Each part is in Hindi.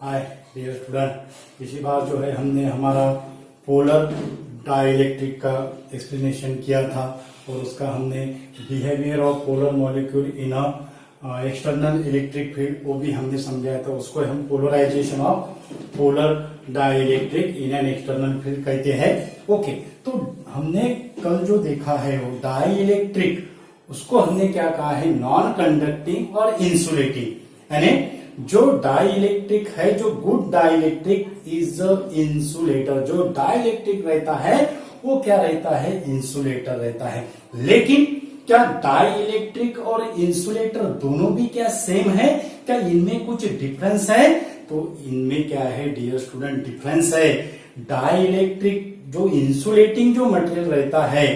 हाय डियर स्टूडेंट, पिछली बार जो है हमने हमारा पोलर डाइलेक्ट्रिक का एक्सप्लेनेशन किया था और उसका हमने behaviour of polar molecule in external electric field वो भी हमने समझाया था। उसको हम polarisation of polar dielectric in an external field कहते हैं। ओके, तो हमने कल जो देखा है वो डाइलेक्ट्रिक, उसको हमने क्या कहा है, नॉन कंडक्टिंग और इंसुलेटिंग। यानी जो डाइलेक्ट्रिक है, जो गुड डाइलेक्ट्रिक इज इंसुलेटर, जो डाइलेक्ट्रिक रहता है वो क्या रहता है, इंसुलेटर रहता है। लेकिन क्या डाइलेक्ट्रिक और इंसुलेटर दोनों भी क्या सेम है, क्या इनमें कुछ डिफरेंस है? तो इनमें क्या है डियर स्टूडेंट, डिफरेंस है। डाइलेक्ट्रिक जो इंसुलेटिंग जो मटेरियल रहता है,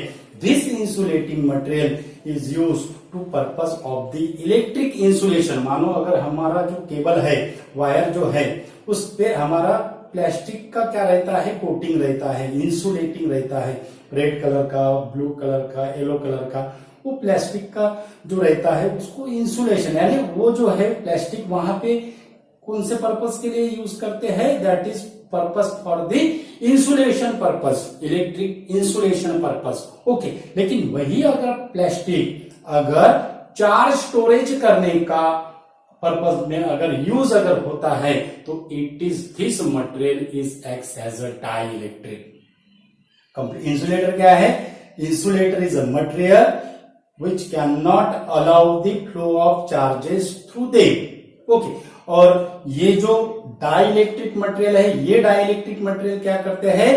this insulating material is use to purpose of the electric insulation. मानो अगर हमारा जो केबल है, वायर जो है, उस पे हमारा प्लास्टिक का क्या रहता है, कोटिंग रहता है, इंसुलेटिंग रहता है, रेड कलर का, ब्लू कलर का, येलो कलर का, वो प्लास्टिक का जो रहता है उसको इंसुलेशन, यानी वो जो है प्लास्टिक वहां पे कौन से पर्पस के लिए यूज करते हैं, that is purpose for the insulation purpose, electric insulation purpose. Okay, लेकिन वही अगर प्लास्टिक अगर चार्ज स्टोरेज करने का पर्पस में अगर यूज अगर होता है तो it is this material is acts as a dielectric. Insulator क्या है, insulator is a material which cannot allow the flow of charges through them. Okay, और ये जो डाइलेक्ट्रिक मटेरियल है, ये डाइलेक्ट्रिक मटेरियल क्या करते हैं,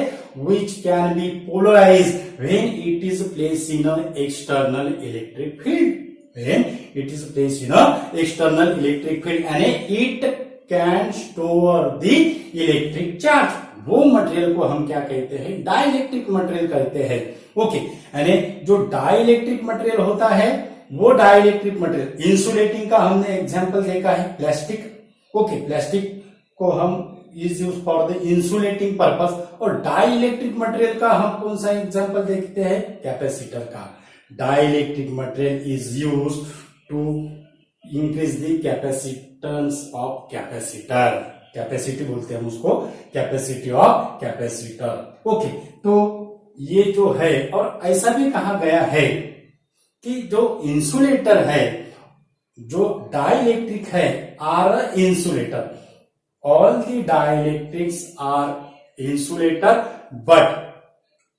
which can be polarized when it is placed in an external electric field. When it is placed in an external electric field and it can store the electric charge. वो मटेरियल को हम क्या कहते हैं, डाइलेक्ट्रिक मटेरियल कहते हैं। ओके, यानी जो डाइलेक्ट्रिक मटेरियल होता है वो डाइलेक्ट्रिक मटेरियल, इंसुलेटिंग का हमने एग्जांपल देखा है प्लास्टिक। ओके, प्लास्टिक को हम is use for the insulating purpose, और डाइलेक्ट्रिक मटेरियल का हम कौन सा एग्जांपल देखते हैं, कैपेसिटर का। Dielectric material is use to increase the capacitance of capacitor, capacity बोलते हैं हम उसको, कैपेसिटी ऑफ कैपेसिटर। ओके, तो ये जो है, और ऐसा भी कहा गया है कि जो इंसुलेटर है, जो डाइलेक्ट्रिक है, are insulator, all the dielectrics are insulator but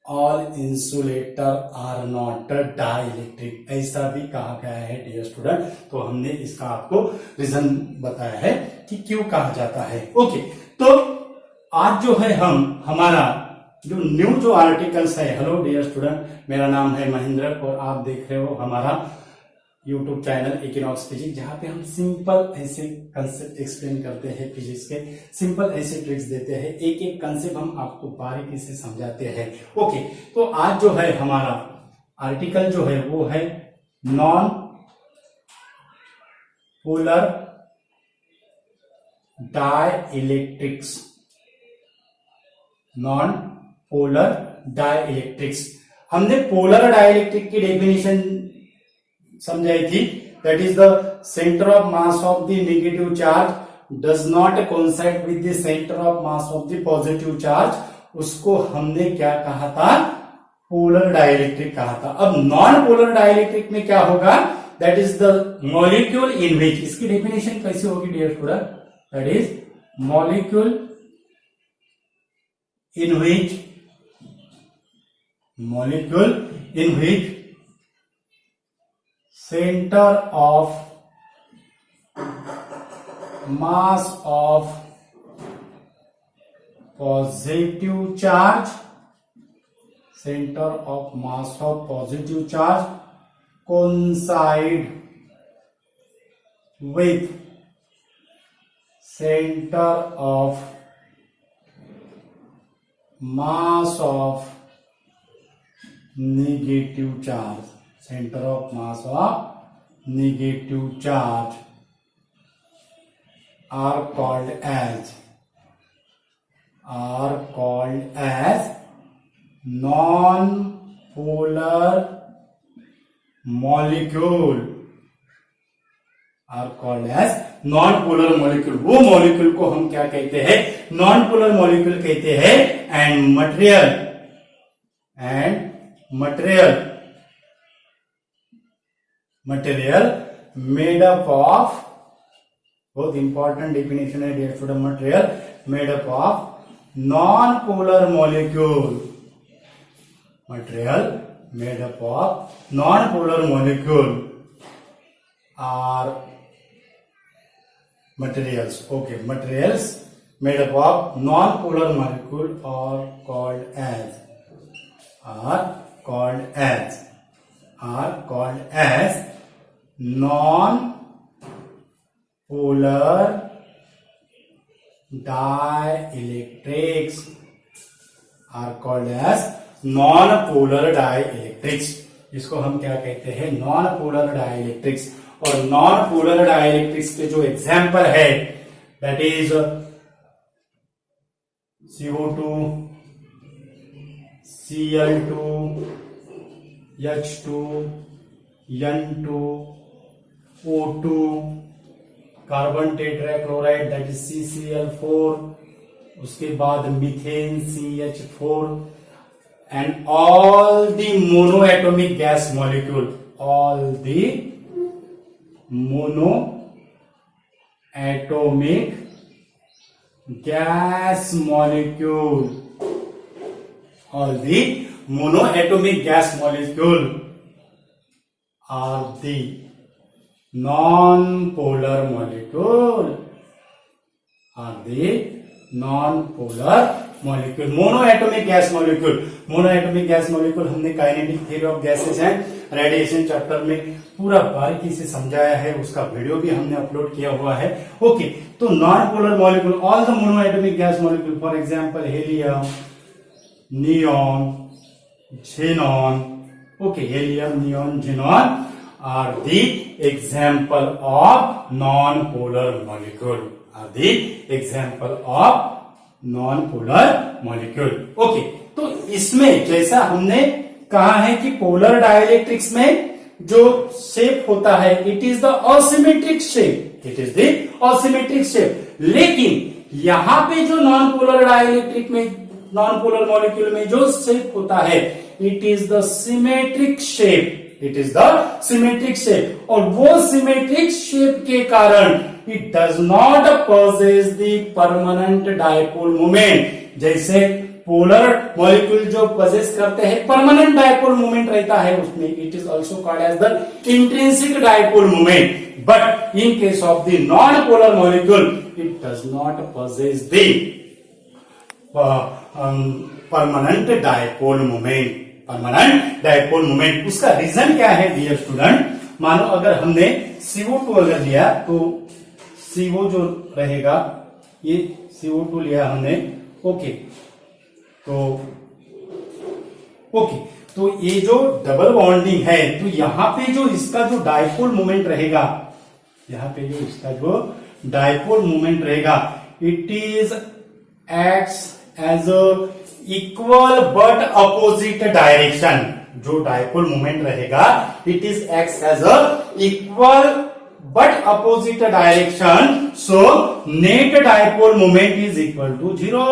all insulator are not dielectric, ऐसा भी कहा गया है डियर स्टूडेंट। तो हमने इसका आपको रीजन बताया है कि क्यों कहा जाता है। ओके, तो आज जो है हम हमारा जो न्यू जो आर्टिकल्स है, हेलो डियर स्टूडेंट, मेरा नाम है महेंद्र और आप देख रहे हो हमारा यूट्यूब चैनल इक्विनॉक्स फिजिक्स, जहां पे हम सिंपल ऐसे कंसेप्ट एक्सप्लेन करते हैं फिजिक्स के, सिंपल ऐसे ट्रिक्स देते हैं, एक एक कंसेप्ट हम आपको बारीकी से समझाते हैं। ओके, तो आज जो है हमारा आर्टिकल जो है वो है non polar dielectrics, non polar dielectrics. हमने पोलर डाइलेक्ट्रिक की डेफिनेशन समझाई थी, that is the centre of mass of the negative charge does not coincide with the centre of mass of the positive charge. उसको हमने क्या कहा था, पोलर डाइलेक्ट्रिक कहा था। अब नॉन पोलर डाइलेक्ट्रिक में क्या होगा, that is the molecule in which, इसकी डेफिनेशन कैसे होगी dear student, that is molecule in which center of mass of positive charge, center of mass of positive charge coincide with center of mass of negative charge, center of mass of negative charge are called as non-polar molecule, or called as non polar molecule. वो मॉलिक्यूल को हम क्या कहते हैं? नॉन पोलर मॉलिक्यूल कहते हैं। And material made up of, बहुत इंपॉर्टेंट डेफिनेशन है dear student, material made up of non polar molecule, material made up of non polar molecule are materials. Okay, materials made up of non-polar molecule are called as non-polar dielectrics. Are called as non-polar dielectrics. इसको हम क्या कहते हैं? non-polar dielectrics. और नॉन पोलर डाइलेक्ट्रिक्स के जो एग्जाम्पल है that is CO2, Cl2, H2, N2, O2, carbon tetrachloride that is CCl4, उसके बाद methane CH4 and all the monoatomic gas molecule, all the monoatomic gas molecule, all the monoatomic gas molecule are the non-polar molecule, monoatomic gas molecule. Monoatomic gas molecule हमने kinetic theory of gases and radiation chapter में पूरा बारीकी से समझाया है, उसका वीडियो भी हमने अपलोड किया हुआ है। ओके, तो non polar molecule, all the monoatomic gas molecule, for example helium, neon, xenon, okay, helium, neon, xenon are the example of non-polar molecule, okay. तो इसमें जैसा हमने कहा है कि पोलर डाइलेक्ट्रिक्स में जो शेप होता है it is the asymmetric shape, लेकिन यहां पे जो नॉन पोलर डाइलेक्ट्रिक में, नॉन पोलर मॉलिक्यूल में जो शेप होता है it is the symmetric shape, और वो सिमेट्रिक शेप के कारण it does not possess the permanent dipole moment. जैसे पोलर मॉलिक्यूल जो पजेस करते हैं परमानेंट डायपोल मोमेंट रहता है उसमें, it is also called as the intrinsic dipole moment, but in case of the non polar molecule it does not possess the permanent dipole moment. उसका रीजन क्या है डियर स्टूडेंट? मानो अगर हमने CO2 अगर लिया तो CO जो रहेगा, ये CO2 लिया हमने, ओके, तो ये जो डबल बॉन्डिंग है, तो यहां पे जो इसका जो डायपोल मोमेंट रहेगा, it is acts as a equal but opposite direction. जो डायपोल मोमेंट रहेगा it is acts as a equal but opposite direction, so net dipole moment is equal to 0.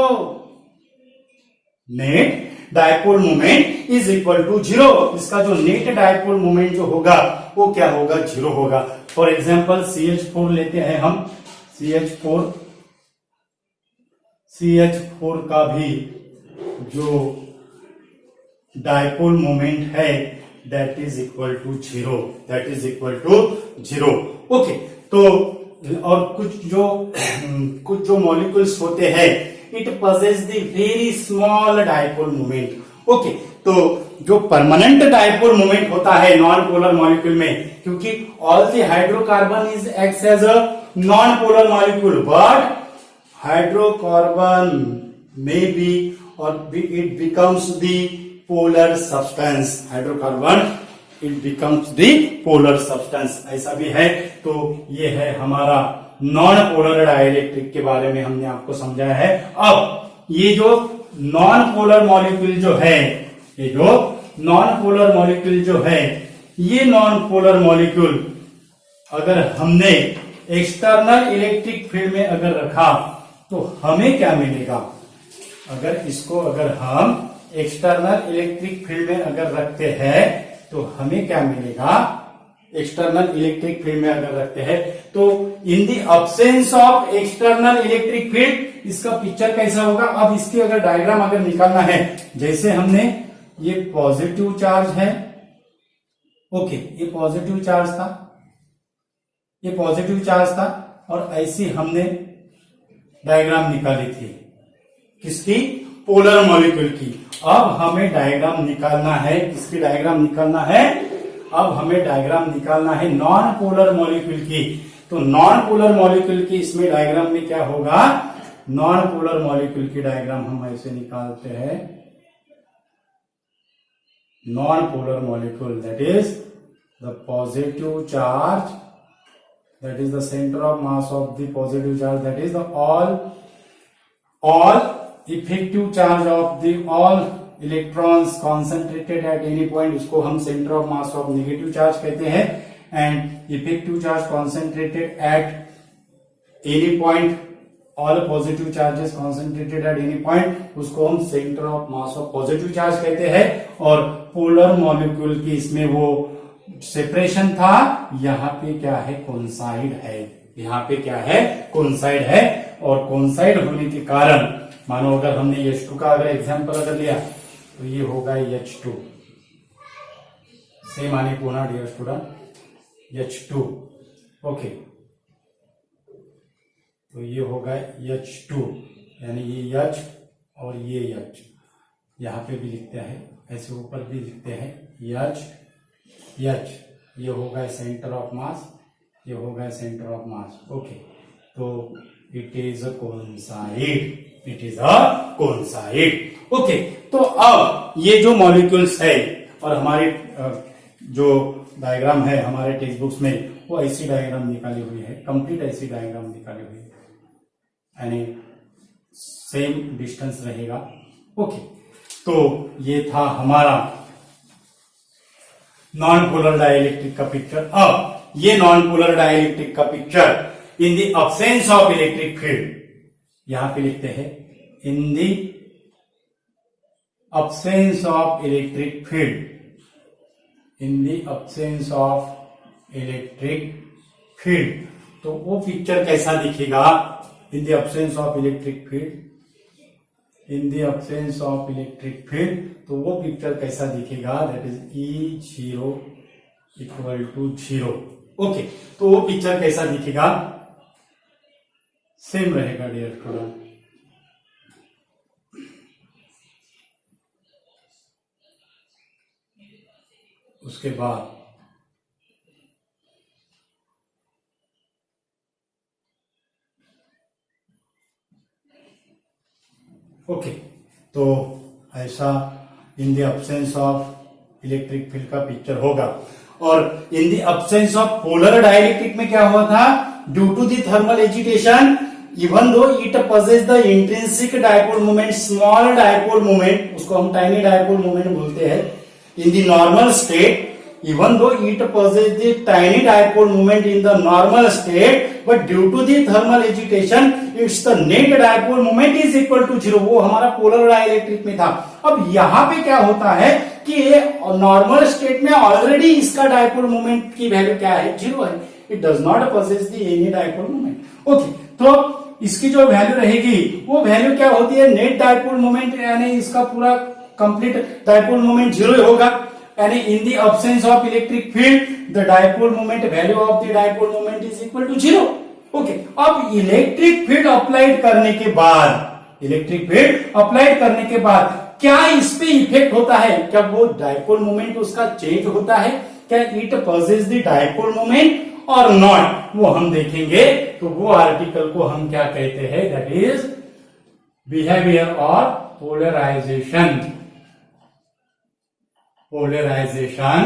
इसका जो नेट डायपोल मोमेंट जो होगा वो क्या होगा? 0 होगा। फॉर एग्जांपल CH4 लेते हैं हम, CH4 का भी जो डायपोल मोमेंट है that is equal to 0, okay. तो और कुछ जो मॉलिक्यूल्स होते हैं it possess the very small dipole moment, okay. तो जो परमानेंट डायपोल मोमेंट होता है नॉन पोलर मॉलिक्यूल में, क्योंकि all the hydrocarbon is acts as a non polar molecule, but hydrocarbon may be और it becomes the polar substance, hydrocarbon it becomes the polar substance, ऐसा भी है। तो ये है हमारा नॉन पोलर डाइलेक्ट्रिक के बारे में हमने आपको समझाया है। अब ये जो नॉन पोलर मॉलिक्यूल जो है, ये नॉन पोलर मॉलिक्यूल अगर हमने एक्सटर्नल इलेक्ट्रिक फील्ड में अगर रखा तो हमें क्या मिलेगा? अगर हम एक्सटर्नल इलेक्ट्रिक फील्ड में अगर रखते हैं तो हमें क्या मिलेगा? एक्सटर्नल इलेक्ट्रिक फील्ड में अगर रखते हैं तो इन the absence of external electric field इसका पिक्चर कैसा होगा? अब इसकी अगर डायग्राम अगर निकालना है, जैसे हमने ये पॉजिटिव चार्ज है, ओके, ये पॉजिटिव चार्ज था, ये पॉजिटिव चार्ज था और ऐसी हमने डायग्राम निकाली थी किसकी? पोलर मॉलिक्यूल की। अब हमें डायग्राम निकालना है, किसकी डायग्राम निकालना है? अब हमें डायग्राम निकालना है नॉन पोलर मॉलिक्यूल की। तो नॉन पोलर मॉलिक्यूल की इसमें डायग्राम में क्या होगा? नॉन पोलर मॉलिक्यूल की डायग्राम हम ऐसे निकालते हैं, non polar molecule that is the positive charge, that is the center of mass of the positive charge, that is the all effective charge of the all electrons concentrated at any point, उसको हम center of mass of negative charge कहते हैं, and effective charge concentrated at any point, all positive charges concentrated at any point, उसको हम center of mass of positive charge कहते हैं। और polar molecule की इसमें वो सेपरेशन था, यहाँ पे क्या है? कोइंसाइड है, यहाँ पे क्या है? कोइंसाइड है। और कोइंसाइड होने के कारण मानो अगर हमने H2 का अगर एग्जांपल अगर लिया तो ये होगा H2, सेम आने पुनः डियर स्टूडेंट H2, ओके, तो ये होगा H2 यानी ये H और ये H, यहाँ पे भी लिखते हैं, ऐसे ऊपर भी लिखते हैं H, ये होगा सेंटर ऑफ मास, ये होगा सेंटर ऑफ मास, ओके। तो it is a coincide, it is a coincide, okay. तो अब ये जो मॉलिक्यूल्स है और हमारे जो डायग्राम है हमारे टेक्स्ट बुक्स में वो ऐसी डायग्राम निकाली हुई है, कंप्लीट ऐसी डायग्राम निकाली हुई है, यानी सेम डिस्टेंस रहेगा, ओके। तो ये था हमारा नॉन पोलर डाइलेक्ट्रिक का पिक्चर। अब ये नॉन पोलर डाइलेक्ट्रिक का picture in the absence of electric field, यहां पे लिखते हैं in the absence of electric field, in the absence of electric field. तो वो पिक्चर कैसा दिखेगा? In the absence of electric field, in the absence of electric field, तो वो पिक्चर कैसा दिखेगा? That is E0 equal to 0, okay. तो वो पिक्चर कैसा दिखेगा? सेम रहेगा डियर स्टूडेंट। उसके बाद ओके, तो ऐसा in the absence of electric field का पिक्चर होगा। और in the absence of polar dielectric में क्या हुआ था? Due to the thermal agitation, even though it possess the intrinsic dipole moment, small dipole moment, उसको हम टाइनी डायपोल मोमेंट बोलते हैं, in the normal state, even though it possesses the tiny dipole moment in the normal state, but due to the thermal agitation its the net dipole moment is equal to 0। वो हमारा पोलर डाइलेक्ट्रिक में था। अब यहाँ पे क्या होता है कि नॉर्मल स्टेट में ऑलरेडी इसका डायपोल मोमेंट की वैल्यू क्या है? 0 है, it does not possess the any dipole moment, okay. तो इसकी जो वैल्यू रहेगी वो वैल्यू क्या होती है? नेट डायपोल मोमेंट, यानी इसका पूरा कंप्लीट डायपोल मोमेंट 0 होगा, यानी in the absence of electric field the dipole moment, value of the dipole moment is equal to 0, okay. अब इलेक्ट्रिक फील्ड अप्लाइड करने के बाद, इलेक्ट्रिक फील्ड अप्लाइड करने के बाद क्या इस पे इफेक्ट होता है? क्या वो डायपोल मोमेंट उसका चेंज होता है? क्या it possess the dipole moment or not? वो हम देखेंगे। तो वो आर्टिकल को हम क्या कहते हैं? दैट इज बिहेवियर और polarisation, polarization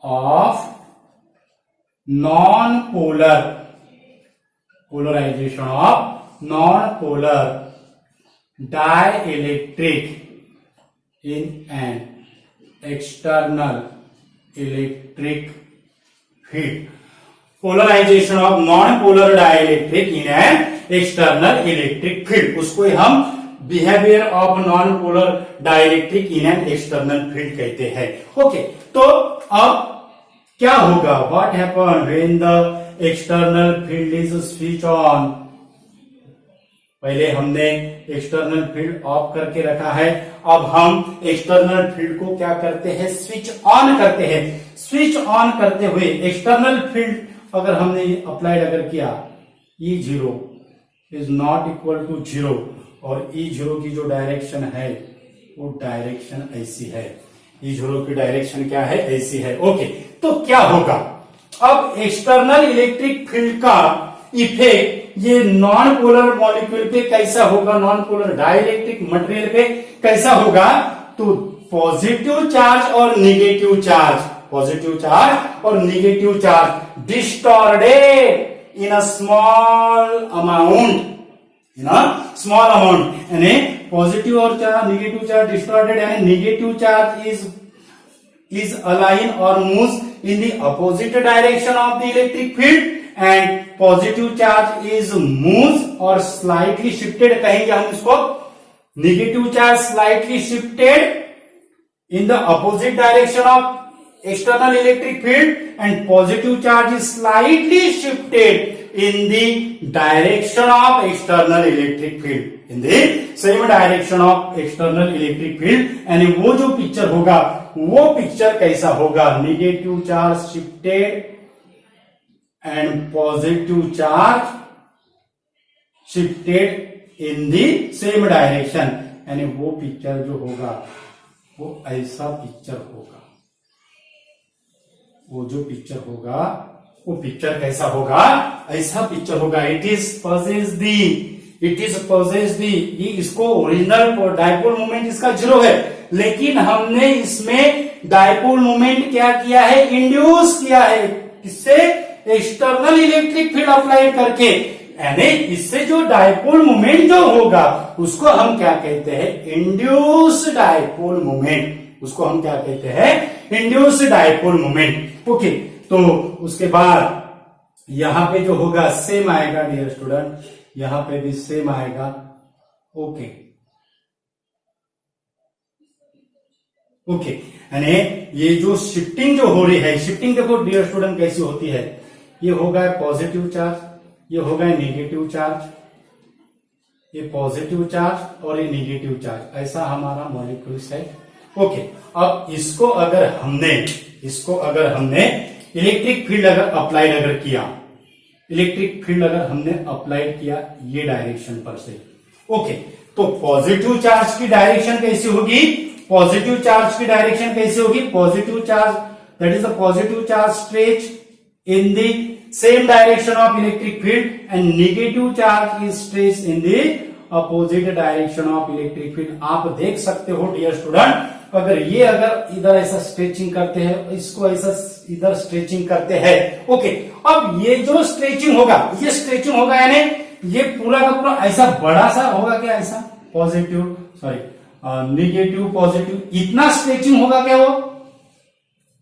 of non-polar, polarization of non-polar dielectric in an external electric field। Polarisation of non polar dielectric in an external electric field, उसको हम behaviour of non polar dielectric in an external field कहते हैं। ओके, तो अब क्या होगा, what happen when the external field is switch on. पहले हमने एक्सटर्नल फील्ड ऑफ करके रखा है, अब हम एक्सटर्नल फील्ड को क्या करते हैं, स्विच ऑन करते हैं। स्विच ऑन करते हुए एक्सटर्नल फील्ड अगर हमने अप्लाइड अगर किया, E0 is not equal to 0 और E0 की जो डायरेक्शन है वो डायरेक्शन ऐसी है, E0 की डायरेक्शन क्या है, ऐसी है। ओके, तो क्या होगा, अब एक्सटर्नल इलेक्ट्रिक फील्ड का इफेक्ट ये नॉन पोलर मॉलिक्यूल पे कैसा होगा, नॉन पोलर डाइलेक्ट्रिक मटेरियल पे कैसा होगा, तो पॉजिटिव चार्ज और निगेटिव चार्ज, पॉजिटिव चार्ज और negative charge distorted in a small amount, यानी पॉजिटिव और निगेटिव चार्ज डिस्टॉर्टेड, यानी negative charge is align or moves in the opposite direction of the electric field and positive charge is moves or slightly shifted, कहेंगे हम इसको negative charge slightly shifted in the opposite direction of external electric field and positive charge is slightly shifted in the direction of external electric field, in the same direction of external electric field, यानी वो जो पिक्चर होगा वो पिक्चर कैसा होगा, negative charge shifted and positive charge shifted in the same direction, यानी वो पिक्चर जो होगा वो ऐसा पिक्चर होगा, वो जो पिक्चर होगा वो पिक्चर कैसा होगा, ऐसा पिक्चर होगा। इट इज पॉजेस दी, ये इसको ओरिजिनल डाइपोल मोमेंट इसका 0 है, लेकिन हमने इसमें डाइपोल मोमेंट क्या किया है, इंड्यूस किया है, किससे, एक्सटर्नल इलेक्ट्रिक फील्ड अप्लाई करके, यानी इससे जो डाइपोल मोमेंट जो होगा उसको हम क्या कहते हैं, इंड्यूस डाइपोल मोमेंट, उसको हम क्या कहते हैं, इंड्यूस डाइपोल मोमेंट। ओके, तो उसके बाद यहां पे जो होगा सेम आएगा डियर स्टूडेंट, यहां पे भी सेम आएगा। ओके, यानी ये जो शिफ्टिंग जो हो रही है, शिफ्टिंग देखो डियर स्टूडेंट कैसी होती है, ये होगा पॉजिटिव चार्ज, ये होगा नेगेटिव चार्ज, ये पॉजिटिव चार्ज और ये नेगेटिव चार्ज, ऐसा हमारा मॉलिक्यूल्स है। ओके, अब इसको अगर हमने इलेक्ट्रिक फील्ड अगर अप्लाइड अगर किया, इलेक्ट्रिक फील्ड अगर हमने अप्लाइड किया ये डायरेक्शन पर से, ओके, तो पॉजिटिव चार्ज की डायरेक्शन कैसी होगी, पॉजिटिव चार्ज की डायरेक्शन कैसी होगी, positive charge that is the positive charge stretch in the same direction of electric field and negative charge is stretch in the opposite direction of electric field. आप देख सकते हो डियर स्टूडेंट, अगर इधर ऐसा स्ट्रेचिंग करते हैं, इसको ऐसा इधर स्ट्रेचिंग करते हैं। ओके, अब ये जो स्ट्रेचिंग होगा, ये स्ट्रेचिंग होगा यानी ये पूरा का पूरा ऐसा बड़ा सा होगा क्या, ऐसा पॉजिटिव नेगेटिव पॉजिटिव, इतना स्ट्रेचिंग होगा क्या, वो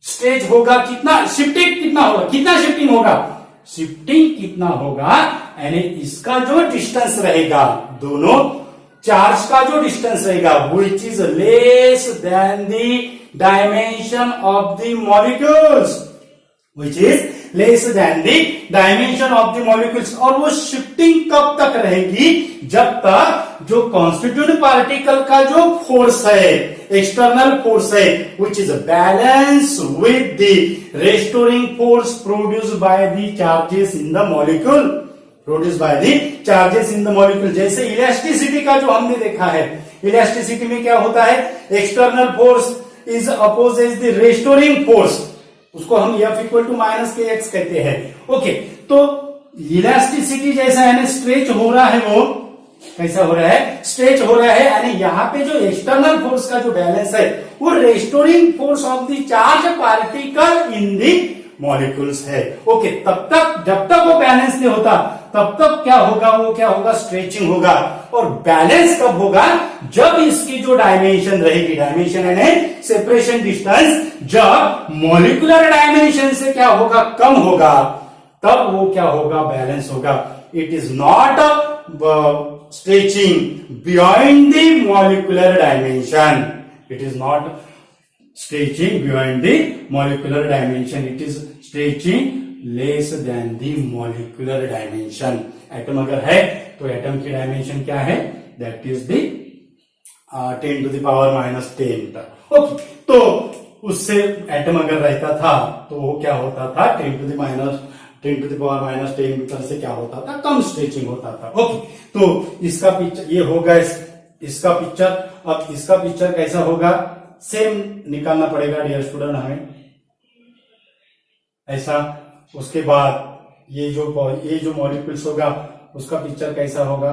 स्ट्रेच होगा कितना, शिफ्टिंग कितना होगा, कितना शिफ्टिंग होगा, शिफ्टिंग कितना होगा, यानी इसका जो डिस्टेंस रहेगा, दोनों चार्ज का जो डिस्टेंस रहेगा which is less than the dimension of the molecules, which is less than the dimension of the molecules. और वो शिफ्टिंग कब तक रहेगी, जब तक जो कॉन्स्टिट्यूटिव पार्टिकल का जो फोर्स है, एक्सटर्नल फोर्स है, which is balance with the restoring force produced by the charges in the molecule, produce by the charges in the molecule. जैसे इलास्टिसिटी का जो हमने देखा है, इलास्टिसिटी में क्या होता है, external force is opposes the restoring force, उसको हम F इक्वल टू माइनस के एक्स कहते हैं। ओके, तो इलास्टिसिटी जैसा यानी स्ट्रेच हो रहा है, वो कैसा हो रहा है, स्ट्रेच हो रहा है, यानी यहाँ पे जो एक्सटर्नल फोर्स का जो बैलेंस है वो restoring force of the charge particle in the molecules है। ओके, तब तक जब तक वो बैलेंस नहीं होता तब तक क्या होगा, वो क्या होगा, स्ट्रेचिंग होगा। और बैलेंस कब होगा, जब इसकी जो डायमेंशन रहेगी, डायमेंशन यानी सेपरेशन डिस्टेंस, जब मॉलिक्यूलर डायमेंशन से क्या होगा, कम होगा, तब वो क्या होगा, बैलेंस होगा। It is not stretching beyond the molecular dimension, it is not stretching beyond the molecular dimension, it is stretching less than the molecular dimension. Atom अगर है तो एटम की डायमेंशन क्या है, that is the 10 to the power minus 10। Okay, तो उससे एटम अगर रहता था तो वो क्या होता था, 10 to the power minus 10 metre से क्या होता था, कम स्ट्रेचिंग होता था। ओके, तो इसका पिक्चर ये होगा, इसका पिक्चर। अब इसका पिक्चर कैसा होगा, सेम निकालना पड़ेगा डियर स्टूडेंट हमें, ऐसा। उसके बाद ये जो मॉलिक्यूल्स होगा उसका पिक्चर कैसा होगा,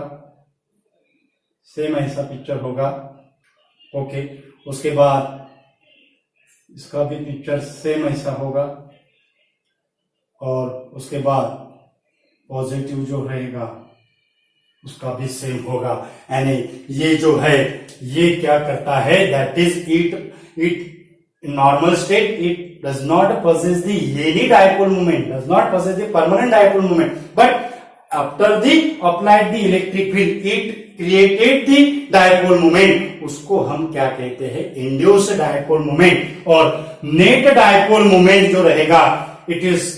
सेम ऐसा पिक्चर होगा। ओके, उसके बाद इसका भी पिक्चर सेम ऐसा होगा, और उसके बाद पॉजिटिव जो रहेगा उसका भी सेम होगा। यानी ये जो है ये क्या करता है, that is it normal state, it does not possess the any dipole moment, does not possess the permanent dipole moment, but after the applied the electric field it created the dipole moment। उसको हम क्या कहते हैं, induced dipole moment। और net dipole moment जो रहेगा, it is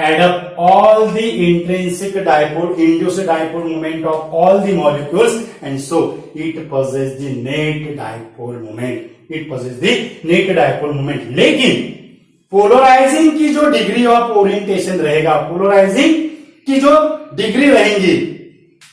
add up all the intrinsic dipole, induced dipole moment of all the molecules, and so it possesses the net dipole moment, it possesses the net dipole moment। लेकिन पोलराइजिंग की जो डिग्री ऑफ ओरिएंटेशन रहेगा, पोलराइजिंग की जो डिग्री रहेंगी,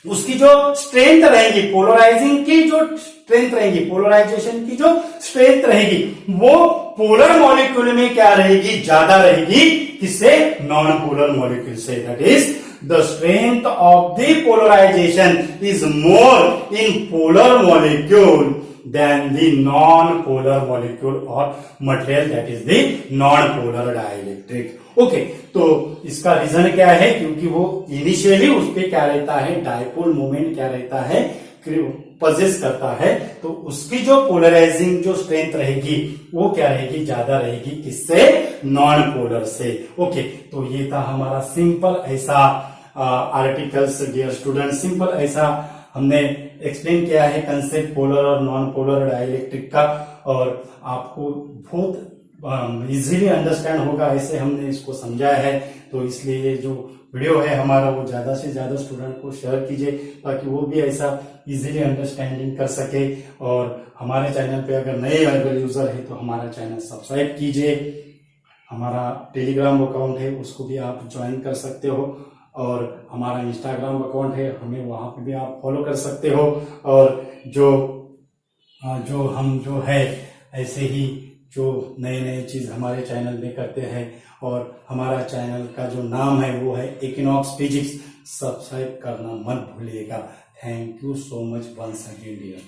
उसकी जो स्ट्रेंथ रहेगी, पोलराइजिंग की जो स्ट्रेंथ रहेगी, पोलराइजेशन की जो स्ट्रेंथ रहेगी, वो पोलर मॉलिक्यूल में क्या रहेगी, ज्यादा रहेगी, किससे, नॉन पोलर मॉलिक्यूल से। That is the strength of the polarisation is more in polar molecule than the non-polar molecule or material, that is the non-polar dielectric। Okay, तो इसका रीजन क्या है, क्योंकि वो इनिशियली उस पे क्या रहता है, डायपोल मोमेंट क्या रहता है, पजेस करता है, तो उसकी जो पोलराइजिंग जो स्ट्रेंथ रहेगी वो क्या रहेगी, ज्यादा रहेगी, किससे, नॉन पोलर से। ओके, तो ये था हमारा सिंपल ऐसा आर्टिकल्स डियर स्टूडेंट, सिंपल ऐसा हमने एक्सप्लेन किया है कंसेप्ट पोलर और नॉन पोलर डाइलेक्ट्रिक का, और आपको बहुत इजीली अंडरस्टैंड होगा, ऐसे हमने इसको समझाया है। तो इसलिए जो वीडियो है हमारा वो ज्यादा से ज्यादा स्टूडेंट को शेयर कीजिए, ताकि वो भी ऐसा इजीली अंडरस्टैंडिंग कर सके। और हमारे चैनल पे अगर नए अवेलेबल यूजर है तो हमारा चैनल सब्सक्राइब कीजिए। हमारा टेलीग्राम अकाउंट है, उसको भी आप ज्वाइन कर सकते हो, और हमारा इंस्टाग्राम अकाउंट है, हमें वहां पे भी आप फॉलो कर सकते हो। और जो हम जो है ऐसे ही जो नए नए चीज हमारे चैनल में करते हैं, और हमारा चैनल का जो नाम है वो है इक्विनॉक्स फिजिक्स, सब्सक्राइब करना मत भूलिएगा। Thank you so much once again dear.